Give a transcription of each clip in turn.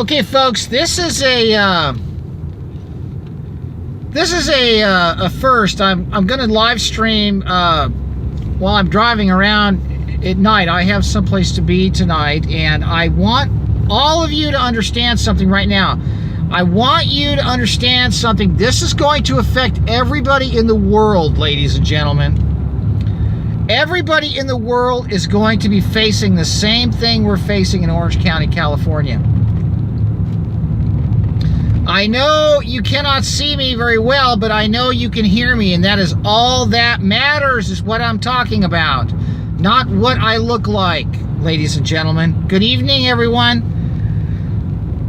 Okay, folks, this is a first. I'm going to live stream while I'm driving around at night. I have someplace to be tonight, and I want all of you to understand something right now. I want you to understand something. This is going to affect everybody in the world, ladies and gentlemen. Everybody in the world is going to be facing the same thing we're facing in Orange County, California. I know you cannot see me very well, but I know you can hear me, and that is all that matters, is what I'm talking about, not what I look like, ladies and gentlemen. Good evening, everyone.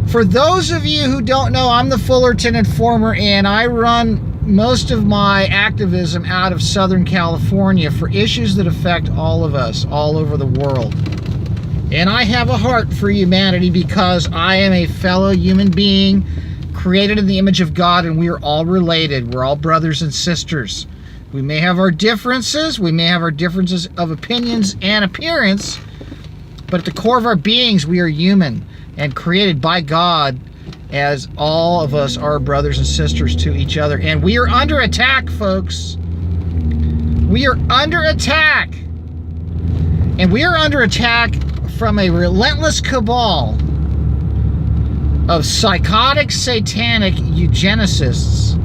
For those of you who don't know, I'm the Fullerton Informer, and I run most of my activism out of Southern California for issues that affect all of us, all over the world. And I have a heart for humanity because I am a fellow human being created in the image of God, and we are all related. We're all brothers and sisters. We may have our differences, we may have our differences of opinions and appearance, but at the core of our beings, we are human and created by God, as all of us are brothers and sisters to each other. And we are under attack, folks. We are under attack. And we are under attack from a relentless cabal of psychotic, satanic eugenicists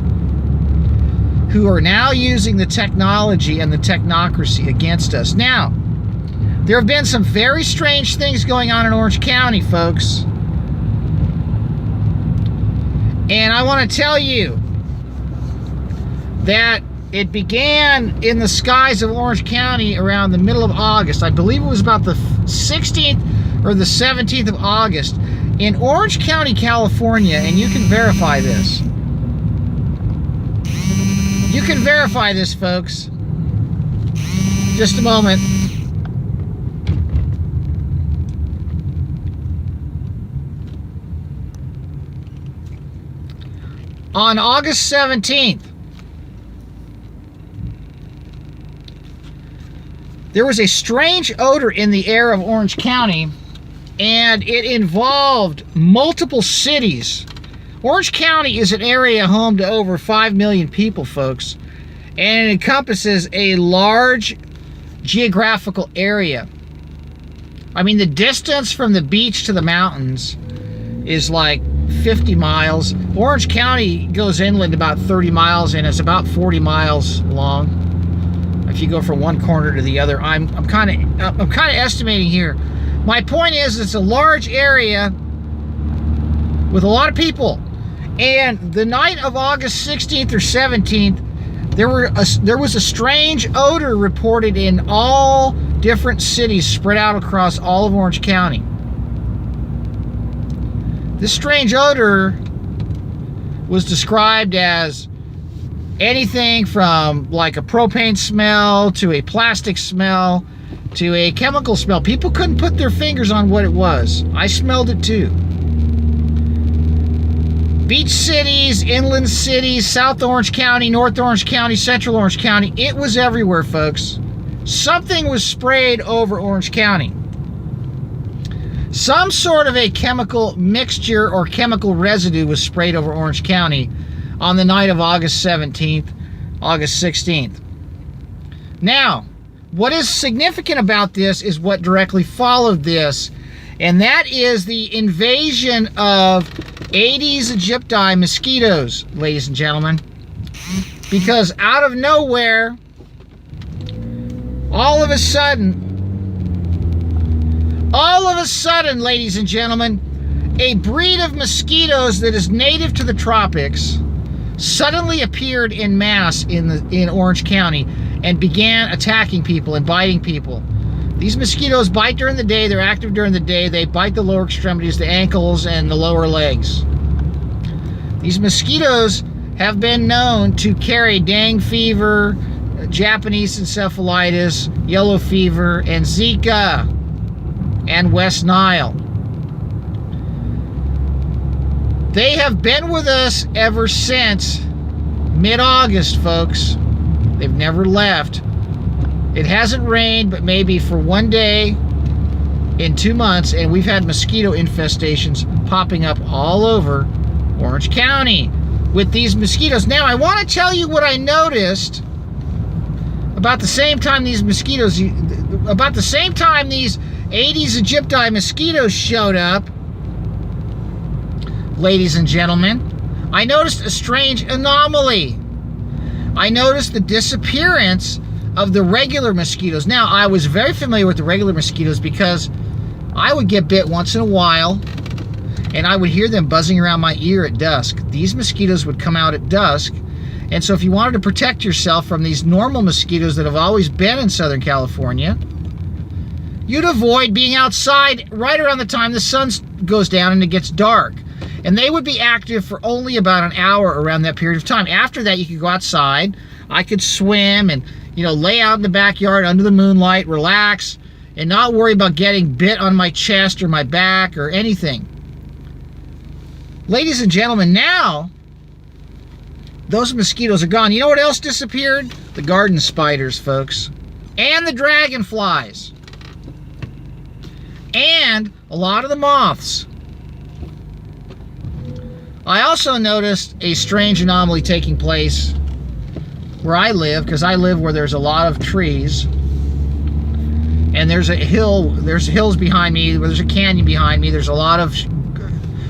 who are now using the technology and the technocracy against us. Now, there have been some very strange things going on in Orange County, folks. And I want to tell you that it began in the skies of Orange County around the middle of August. I believe it was about the 16th or the 17th of August. In Orange County, California, and you can verify this. You can verify this, folks. Just a moment. On August 17th, there was a strange odor in the air of Orange County, and it involved multiple cities. Orange County is an area home to over 5 million people, folks, and it encompasses a large geographical area. I mean, the distance from the beach to the mountains is like 50 miles. Orange County goes inland about 30 miles, and it's about 40 miles long. If you go from one corner to the other, I'm kind of estimating here. My point is, it's a large area with a lot of people. And the night of August 16th or 17th, there was a strange odor reported in all different cities spread out across all of Orange County. This strange odor was described as anything from like a propane smell to a plastic smell to a chemical smell. People couldn't put their fingers on what it was. I smelled it too. Beach cities, inland cities, South Orange County, North Orange County, Central Orange County, it was everywhere, folks. Something was sprayed over Orange County. Some sort of a chemical mixture or chemical residue was sprayed over Orange County on the night of August 17th, August 16th. Now, what is significant about this is what directly followed this, and that is the invasion of Aedes aegypti mosquitoes, ladies and gentlemen. Because out of nowhere, all of a sudden, ladies and gentlemen, a breed of mosquitoes that is native to the tropics suddenly appeared in mass in Orange County and began attacking people and biting people. These mosquitoes bite during the day, they're active during the day, they bite the lower extremities, the ankles, and the lower legs. These mosquitoes have been known to carry dengue fever, Japanese encephalitis, yellow fever, and Zika, and West Nile. They have been with us ever since mid-August, folks. They've never left. It hasn't rained, but maybe for one day in 2 months, and we've had mosquito infestations popping up all over Orange County with these mosquitoes. Now, I want to tell you what I noticed about the same time these mosquitoes, about the same time these Aedes aegypti mosquitoes showed up, ladies and gentlemen. I noticed a strange anomaly. I noticed the disappearance of the regular mosquitoes. Now, I was very familiar with the regular mosquitoes because I would get bit once in a while, and I would hear them buzzing around my ear at dusk. These mosquitoes would come out at dusk, and so if you wanted to protect yourself from these normal mosquitoes that have always been in Southern California, you'd avoid being outside right around the time the sun goes down and it gets dark. And they would be active for only about an hour around that period of time. After that, you could go outside. I could swim and, lay out in the backyard under the moonlight, relax, and not worry about getting bit on my chest or my back or anything. Ladies and gentlemen, now those mosquitoes are gone. You know what else disappeared? The garden spiders, folks. And the dragonflies. And a lot of the moths. I also noticed a strange anomaly taking place where I live, because I live where there's a lot of trees. And there's hills behind me, there's a canyon behind me, there's a lot of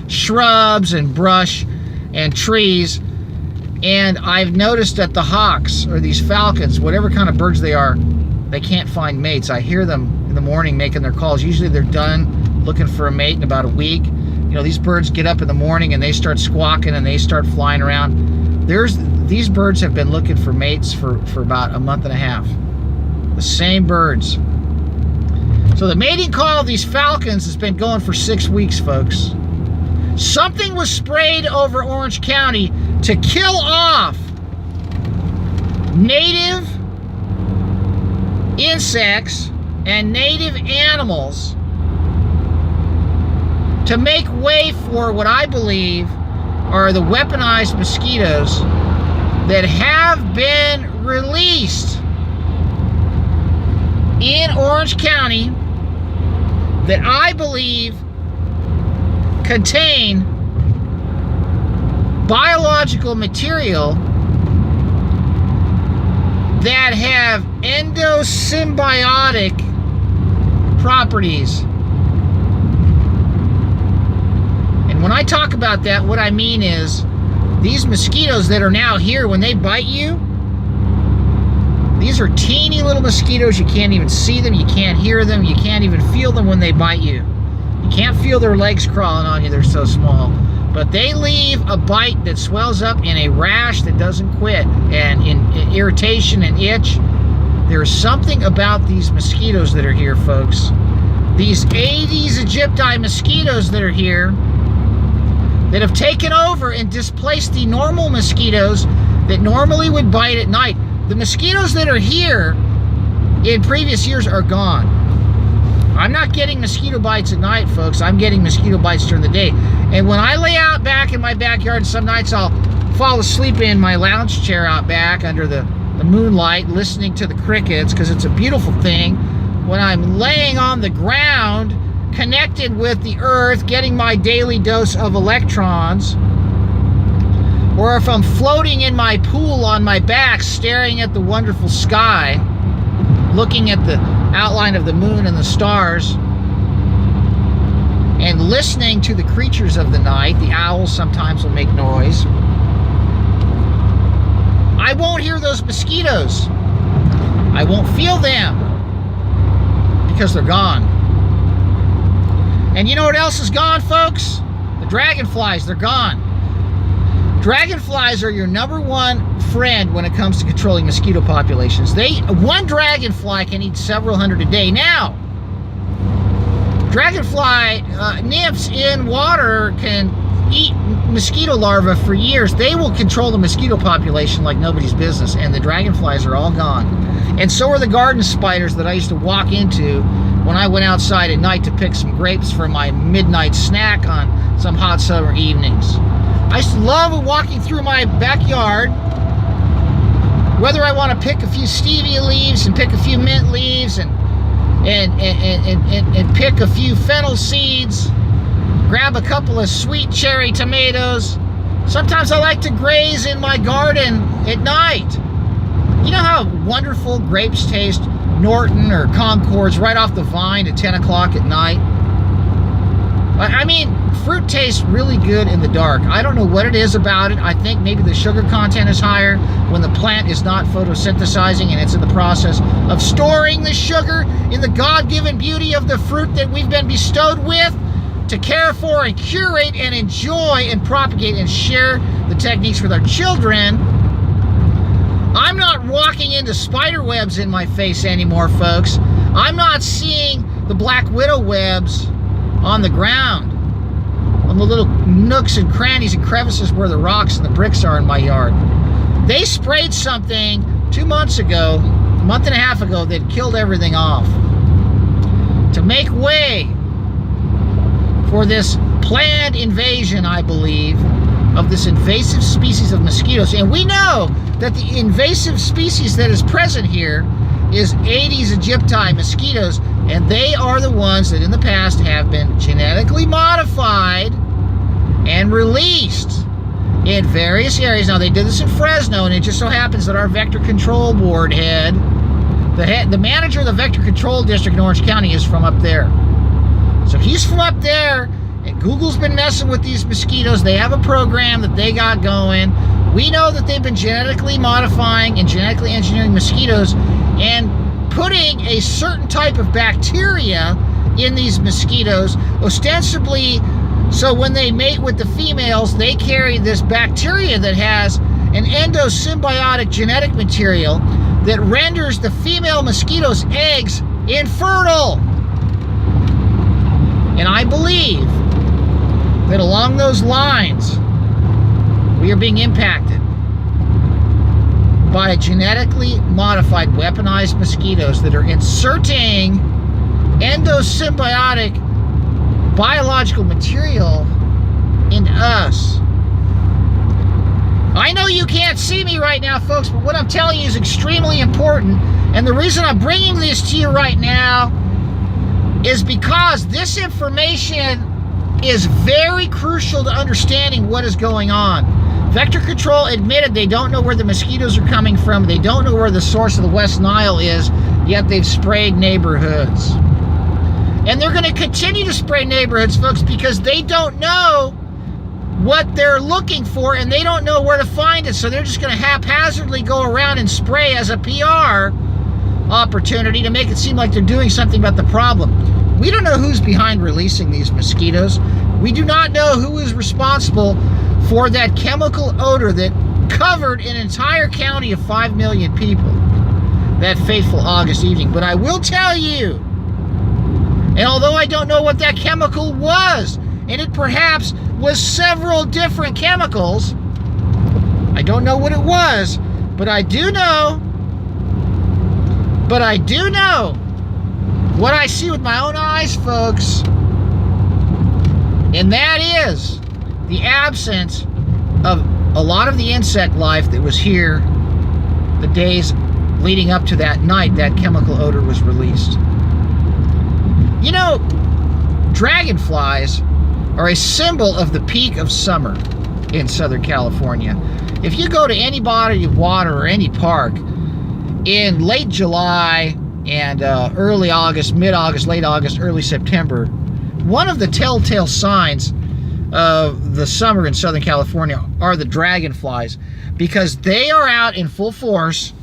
shrubs and brush and trees. And I've noticed that the hawks, or these falcons, whatever kind of birds they are, they can't find mates. I hear them in the morning making their calls. Usually they're done looking for a mate in about a week. These birds get up in the morning and they start squawking and they start flying around. These birds have been looking for mates for about a month and a half. The same birds. So the mating call of these falcons has been going for 6 weeks, folks. Something was sprayed over Orange County to kill off native insects and native animals to make way for what I believe are the weaponized mosquitoes that have been released in Orange County that I believe contain biological material that have endosymbiotic properties. And when I talk about that, what I mean is these mosquitoes that are now here, when they bite you, these are teeny little mosquitoes. You can't even see them, you can't hear them, you can't even feel them when they bite you. You can't feel their legs crawling on you, they're so small. But they leave a bite that swells up in a rash that doesn't quit, and in irritation and itch. There's something about these mosquitoes that are here, folks. These Aedes aegypti mosquitoes that are here that have taken over and displaced the normal mosquitoes that normally would bite at night. The mosquitoes that are here in previous years are gone. I'm not getting mosquito bites at night, folks. I'm getting mosquito bites during the day. And when I lay out back in my backyard, some nights I'll fall asleep in my lounge chair out back under the moonlight, listening to the crickets, because it's a beautiful thing. When I'm laying on the ground, connected with the earth, getting my daily dose of electrons, or if I'm floating in my pool on my back, staring at the wonderful sky, looking at the outline of the moon and the stars, and listening to the creatures of the night. The owls sometimes will make noise. I won't hear those mosquitoes. I won't feel them because they're gone. And you know what else is gone, folks? The dragonflies, they're gone. Dragonflies are your #1 friend when it comes to controlling mosquito populations. One dragonfly can eat several hundred a day. Now, dragonfly nymphs in water can eat mosquito larvae for years. They will control the mosquito population like nobody's business, and the dragonflies are all gone. And so are the garden spiders that I used to walk into when I went outside at night to pick some grapes for my midnight snack on some hot summer evenings. I used to love walking through my backyard, whether I want to pick a few stevia leaves and pick a few mint leaves and and pick a few fennel seeds, grab a couple of sweet cherry tomatoes. Sometimes I like to graze in my garden at night. You know how wonderful grapes taste, Norton or Concords, right off the vine at 10 o'clock at night? I mean, fruit tastes really good in the dark. I don't know what it is about it. I think maybe the sugar content is higher when the plant is not photosynthesizing and it's in the process of storing the sugar in the God-given beauty of the fruit that we've been bestowed with to care for and curate and enjoy and propagate and share the techniques with our children. I'm not walking into spider webs in my face anymore, folks. I'm not seeing the black widow webs on the ground, on the little nooks and crannies and crevices where the rocks and the bricks are in my yard. They sprayed something 2 months ago, a month and a half ago, that killed everything off to make way for this planned invasion, I believe, of this invasive species of mosquitoes. And we know that the invasive species that is present here is Aedes aegypti mosquitoes, and they are the ones that in the past have been genetically modified and released in various areas. Now, they did this in Fresno, and it just so happens that our vector control board the manager of the vector control district in Orange County is from up there. So he's from up there, and Google's been messing with these mosquitoes. They have a program that they got going. We know that they've been genetically modifying and genetically engineering mosquitoes and putting a certain type of bacteria in these mosquitoes, ostensibly so when they mate with the females, they carry this bacteria that has an endosymbiotic genetic material that renders the female mosquito's eggs infertile. And I believe that along those lines, we are being impacted by genetically modified, weaponized mosquitoes that are inserting endosymbiotic biological material into us. I know you can't see me right now, folks, but what I'm telling you is extremely important. And the reason I'm bringing this to you right now is because this information is very crucial to understanding what is going on. Vector Control admitted they don't know where the mosquitoes are coming from. They don't know where the source of the West Nile is, yet they've sprayed neighborhoods. And they're going to continue to spray neighborhoods, folks, because they don't know what they're looking for and they don't know where to find it. So they're just going to haphazardly go around and spray as a PR opportunity to make it seem like they're doing something about the problem. We don't know who's behind releasing these mosquitoes. We do not know who is responsible for that chemical odor that covered an entire county of 5 million people that fateful August evening. But I will tell you, and although I don't know what that chemical was, and it perhaps was several different chemicals, I don't know what it was, but I do know what I see with my own eyes, folks, and that is the absence of a lot of the insect life that was here the days leading up to that night that chemical odor was released. You know, dragonflies are a symbol of the peak of summer in Southern California. If you go to any body of water or any park in late July and early August, mid-August, late August, early September, one of the telltale signs of the summer in Southern California are the dragonflies, because they are out in full force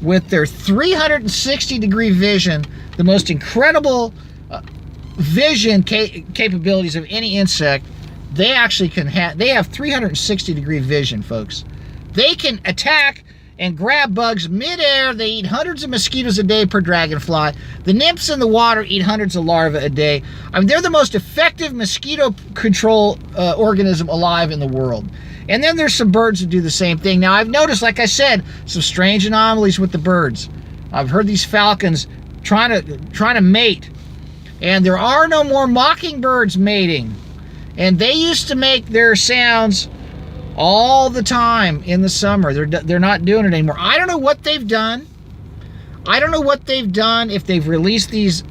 with their 360-degree vision, the most incredible vision capabilities of any insect. They actually can have, they have 360-degree vision, folks. They can attack and grab bugs midair. They eat hundreds of mosquitoes a day per dragonfly. The nymphs in the water eat hundreds of larvae a day. I mean, they're the most effective mosquito control organism alive in the world. And then there's some birds that do the same thing. Now, I've noticed, like I said, some strange anomalies with the birds. I've heard these falcons trying to mate, and there are no more mockingbirds mating. And they used to make their sounds all the time in the summer. They're not doing it anymore. I don't know what they've done. I don't know what they've done, if they've released these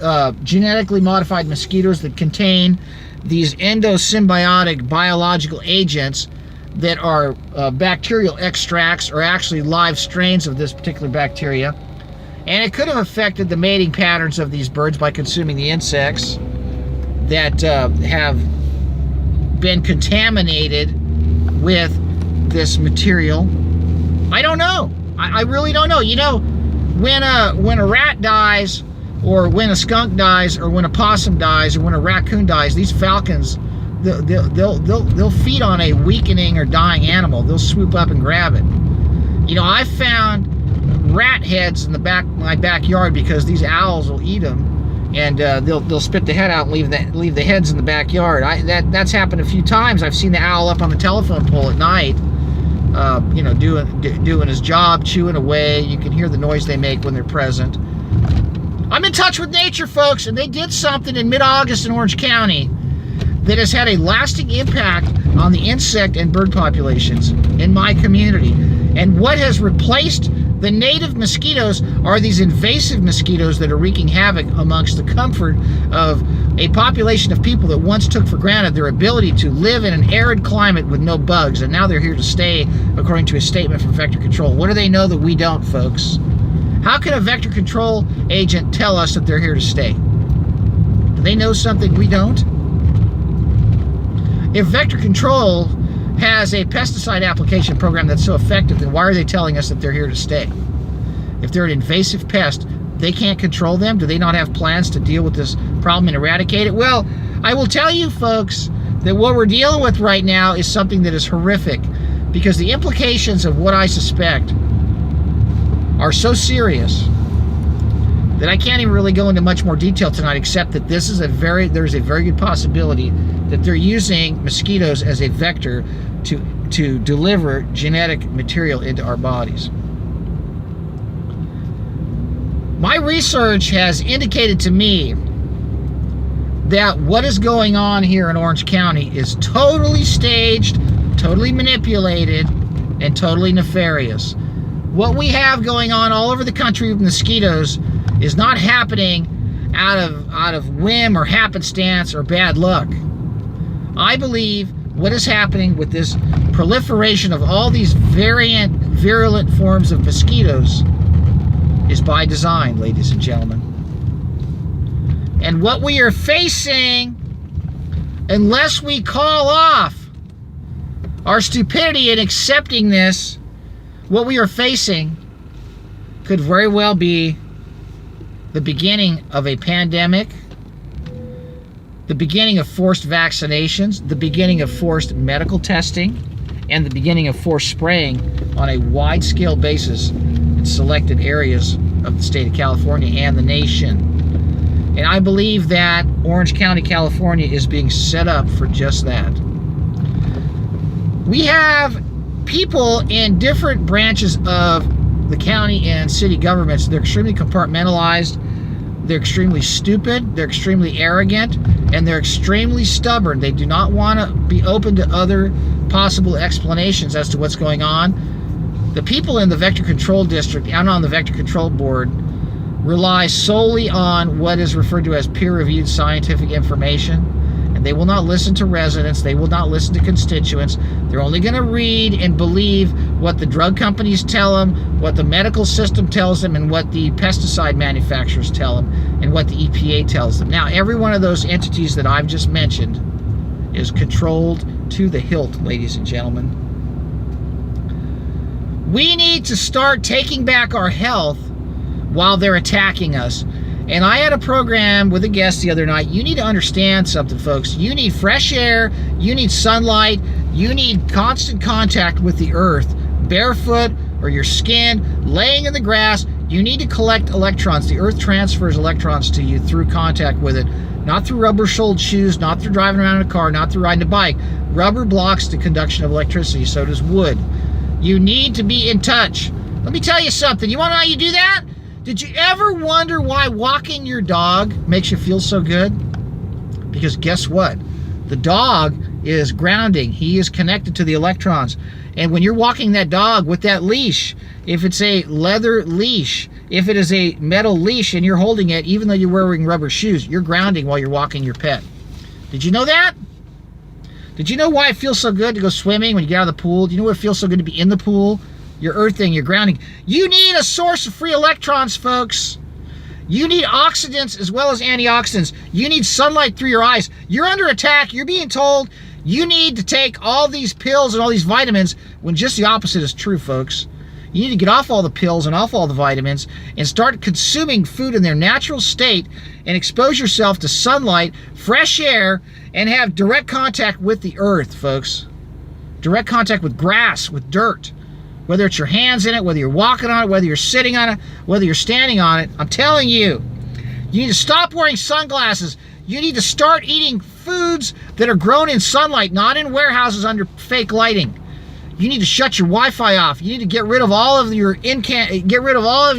genetically modified mosquitoes that contain these endosymbiotic biological agents that are bacterial extracts or actually live strains of this particular bacteria. And it could have affected the mating patterns of these birds by consuming the insects that have been contaminated with this material. I don't know. I really don't know. You know, when a rat dies, or when a skunk dies, or when a possum dies, or when a raccoon dies, these falcons, they'll feed on a weakening or dying animal. They'll swoop up and grab it. You know, I found rat heads in my backyard because these owls will eat them, and they'll spit the head out and leave the heads in the backyard. That's happened a few times. I've seen the owl up on the telephone pole at night, you know, doing his job, chewing away. You can hear the noise they make when they're present. I'm in touch with nature, folks, and they did something in mid-August in Orange County that has had a lasting impact on the insect and bird populations in my community. And what has replaced the native mosquitoes are these invasive mosquitoes that are wreaking havoc amongst the comfort of a population of people that once took for granted their ability to live in an arid climate with no bugs, and now they're here to stay, according to a statement from Vector Control. What do they know that we don't, folks? How can a vector control agent tell us that they're here to stay? Do they know something we don't? If Vector Control has a pesticide application program that's so effective, then why are they telling us that they're here to stay? If they're an invasive pest, they can't control them? Do they not have plans to deal with this problem and eradicate it? Well, I will tell you, folks, that what we're dealing with right now is something that is horrific, because the implications of what I suspect are so serious that I can't even really go into much more detail tonight, except that there's a very good possibility that they're using mosquitoes as a vector to deliver genetic material into our bodies. My research has indicated to me that what is going on here in Orange County is totally staged, totally manipulated, and totally nefarious. What we have going on all over the country with mosquitoes is not happening out of whim or happenstance or bad luck. I believe what is happening with this proliferation of all these virulent forms of mosquitoes is by design, ladies and gentlemen. And what we are facing, unless we call off our stupidity in accepting this, what we are facing could very well be the beginning of a pandemic, the beginning of forced vaccinations, the beginning of forced medical testing, and the beginning of forced spraying on a wide-scale basis in selected areas of the state of California and the nation. And I believe that Orange County, California is being set up for just that. We have people in different branches of the county and city governments. They're extremely compartmentalized, they're extremely stupid, they're extremely arrogant, and they're extremely stubborn. They do not want to be open to other possible explanations as to what's going on. The people in the Vector Control District and on the Vector Control Board rely solely on what is referred to as peer-reviewed scientific information. And they will not listen to residents. They will not listen to constituents. They're only going to read and believe what the drug companies tell them, what the medical system tells them, and what the pesticide manufacturers tell them, and what the EPA tells them. Now, every one of those entities that I've just mentioned is controlled to the hilt, ladies and gentlemen. We need to start taking back our health while they're attacking us. And I had a program with a guest the other night. You need to understand something, folks. You need fresh air, you need sunlight, you need constant contact with the earth, barefoot or your skin, laying in the grass. You need to collect electrons. The earth transfers electrons to you through contact with it, not through rubber-soled shoes, not through driving around in a car, not through riding a bike. Rubber blocks the conduction of electricity, so does wood. You need to be in touch. Let me tell you something. You want to know how you do that? Did you ever wonder why walking your dog makes you feel so good? Because guess what? The dog is grounding. He is connected to the electrons. And when you're walking that dog with that leash, if it's a leather leash, If it is a metal leash and you're holding it, even though you're wearing rubber shoes, you're grounding while you're walking your pet. Did you know that? Did you know why it feels so good to go swimming when you get out of the pool? Do you know what it feels so good to be in the pool? You're earthing, you're grounding. You need a source of free electrons, folks. You need oxidants as well as antioxidants. You need sunlight through your eyes. You're under attack. You're being told you need to take all these pills and all these vitamins when just the opposite is true, folks. You need to get off all the pills and off all the vitamins and start consuming food in their natural state and expose yourself to sunlight, fresh air, and have direct contact with the earth, folks. Direct contact with grass, with dirt. Whether it's your hands in it, whether you're walking on it, whether you're sitting on it, whether you're standing on it. I'm telling you, you need to stop wearing sunglasses. You need to start eating foods that are grown in sunlight, not in warehouses under fake lighting. You need to shut your Wi-Fi off. You need to get rid of all of your Wi-Fi,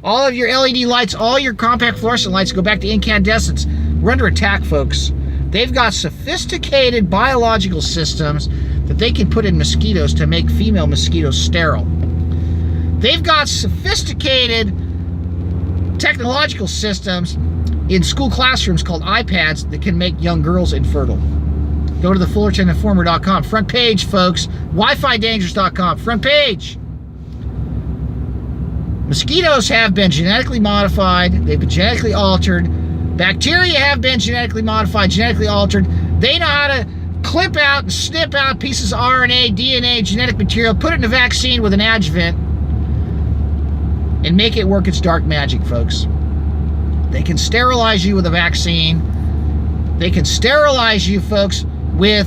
all of your LED lights, all your compact fluorescent lights. Go back to incandescents. We're under attack, folks. They've got sophisticated biological systems that they can put in mosquitoes to make female mosquitoes sterile. They've got sophisticated technological systems in school classrooms called iPads that can make young girls infertile. Go to the FullertonInformer.com. Front page, folks. WiFiDangers.com. Front page. Mosquitoes have been genetically modified. They've been genetically altered. Bacteria have been genetically modified, genetically altered. They know how to clip out and snip out pieces of RNA, DNA, genetic material, put it in a vaccine with an adjuvant, and make it work its dark magic, folks. They can sterilize you with a vaccine. They can sterilize you, folks, with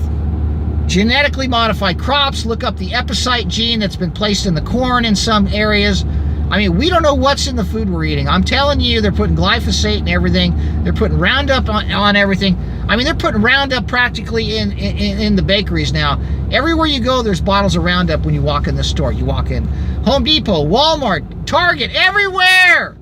genetically modified crops. Look up the epicite gene that's been placed in the corn in some areas. I mean, we don't know what's in the food we're eating. I'm telling you, they're putting glyphosate in everything. They're putting Roundup on everything. I mean, they're putting Roundup practically in the bakeries now. Everywhere you go, there's bottles of Roundup when you walk in the store. You walk in Home Depot, Walmart, Target, everywhere.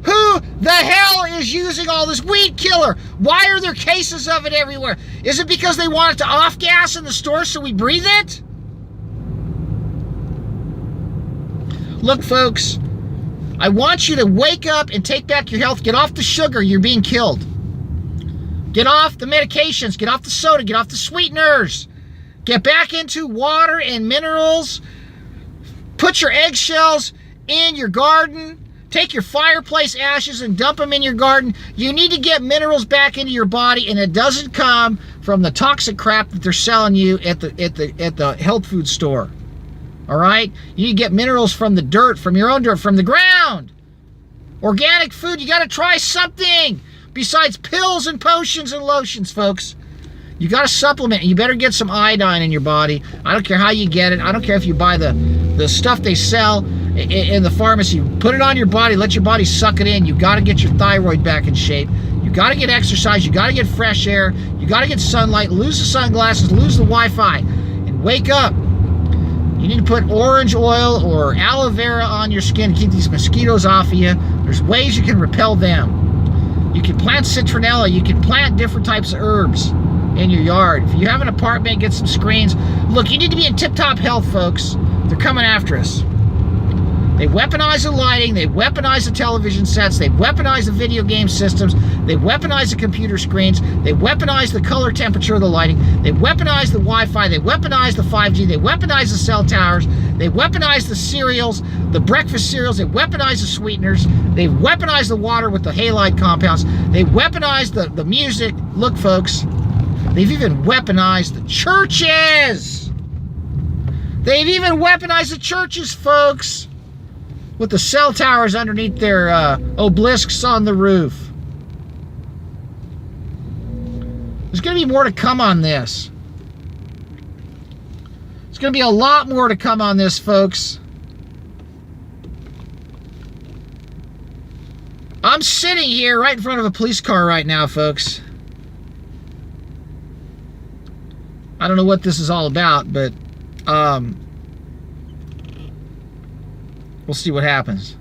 Who the hell is using all this weed killer? Why are there cases of it everywhere? Is it because they want it to off-gas in the store so we breathe it? Look, folks, I want you to wake up and take back your health. Get off the sugar. You're being killed. Get off the medications. Get off the soda. Get off the sweeteners. Get back into water and minerals. Put your eggshells in your garden. Take your fireplace ashes and dump them in your garden. You need to get minerals back into your body, and it doesn't come from the toxic crap that they're selling you at the health food store. All right? You need to get minerals from the dirt, from your own dirt, from the ground. Organic food, you got to try something besides pills and potions and lotions, folks. You got to supplement. You better get some iodine in your body. I don't care how you get it. I don't care if you buy the stuff they sell in the pharmacy. Put it on your body. Let your body suck it in. You got to get your thyroid back in shape. You got to get exercise. You got to get fresh air. You got to get sunlight. Lose the sunglasses. Lose the Wi-Fi. And wake up. You need to put orange oil or aloe vera on your skin to keep these mosquitoes off of you. There's ways you can repel them. You can plant citronella. You can plant different types of herbs in your yard. If you have an apartment, get some screens. Look, you need to be in tip-top health, folks. They're coming after us. They weaponize the lighting. They weaponize the television sets. They weaponize the video game systems. They weaponize the computer screens. They weaponize the color temperature of the lighting. They weaponize the Wi-Fi. They weaponize the 5G. They weaponize the cell towers. They weaponize the cereals, the breakfast cereals. They weaponize the sweeteners. They weaponize the water with the halide compounds. They weaponize the music. Look, folks, they've even weaponized the churches. They've even weaponized the churches, folks, with the cell towers underneath their obelisks on the roof. There's going to be more to come on this. There's going to be a lot more to come on this, folks. I'm sitting here right in front of a police car right now, folks. I don't know what this is all about, but we'll see what happens.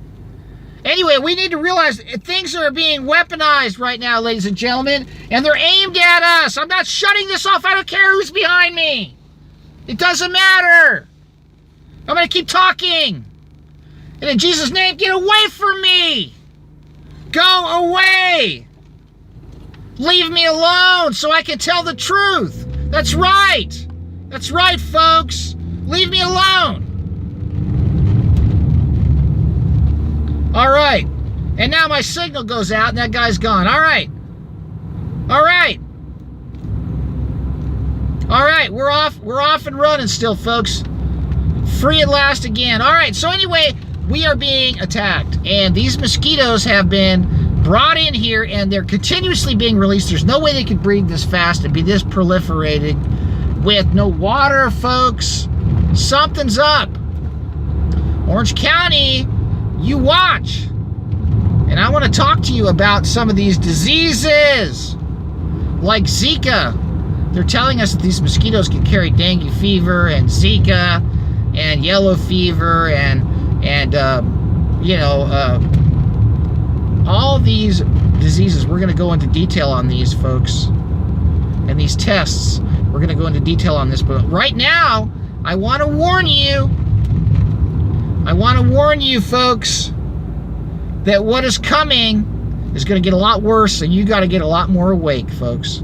Anyway, we need to realize things are being weaponized right now, ladies and gentlemen, and they're aimed at us. I'm not shutting this off. I don't care who's behind me. It doesn't matter. I'm going to keep talking. And in Jesus' name, get away from me! Go away! Leave me alone so I can tell the truth. That's right. That's right, folks. Leave me alone. All right. And now my signal goes out and that guy's gone. All right. All right. All right. We're off and running still, folks. Free at last again. All right. So anyway, we are being attacked. And these mosquitoes have been brought in here and they're continuously being released. There's no way they could breed this fast and be this proliferated with no water, folks. Something's up. Orange County, you watch. And I want to talk to you about some of these diseases like Zika. They're telling us that these mosquitoes can carry dengue fever and Zika and yellow fever and all these diseases. We're going to go into detail on these, folks. And these tests, we're going to go into detail on this. But right now, I want to warn you. I want to warn you, folks, that what is coming is going to get a lot worse, and you got to get a lot more awake, folks.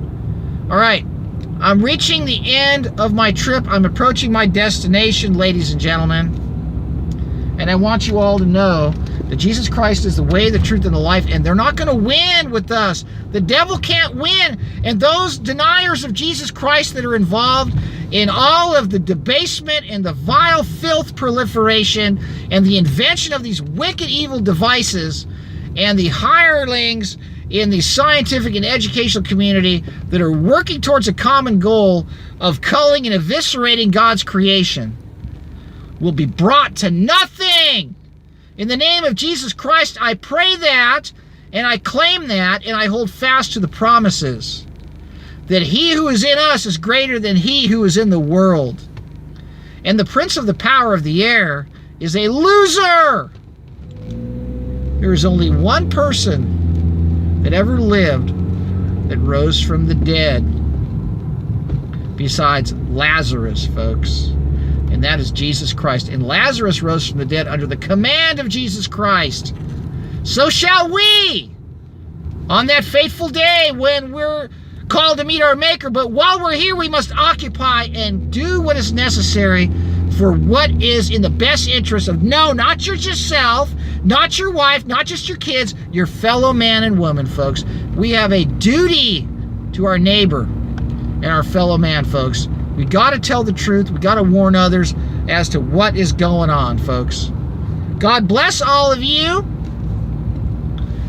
All right. I'm reaching the end of my trip. I'm approaching my destination, ladies and gentlemen. And I want you all to know that Jesus Christ is the way, the truth, and the life, and they're not going to win with us. The devil can't win. And those deniers of Jesus Christ that are involved in all of the debasement and the vile filth proliferation and the invention of these wicked, evil devices and the hirelings in the scientific and educational community that are working towards a common goal of culling and eviscerating God's creation will be brought to nothing. In the name of Jesus Christ, I pray that, and I claim that, and I hold fast to the promises that he who is in us is greater than he who is in the world. And the prince of the power of the air is a loser. There is only one person that ever lived that rose from the dead besides Lazarus, folks. And that is Jesus Christ. And Lazarus rose from the dead under the command of Jesus Christ. So shall we on that fateful day when we're called to meet our Maker. But while we're here, we must occupy and do what is necessary for what is in the best interest of, no, not yourself, not your wife, not just your kids, your fellow man and woman, folks. We have a duty to our neighbor and our fellow man, folks. We got to tell the truth. We got to warn others as to what is going on, folks. God bless all of you,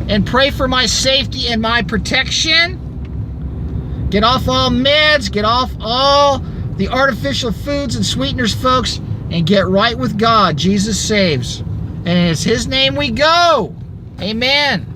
and pray for my safety and my protection. Get off all meds, get off all the artificial foods and sweeteners, folks, and get right with God. Jesus saves. And it's his name we go. Amen.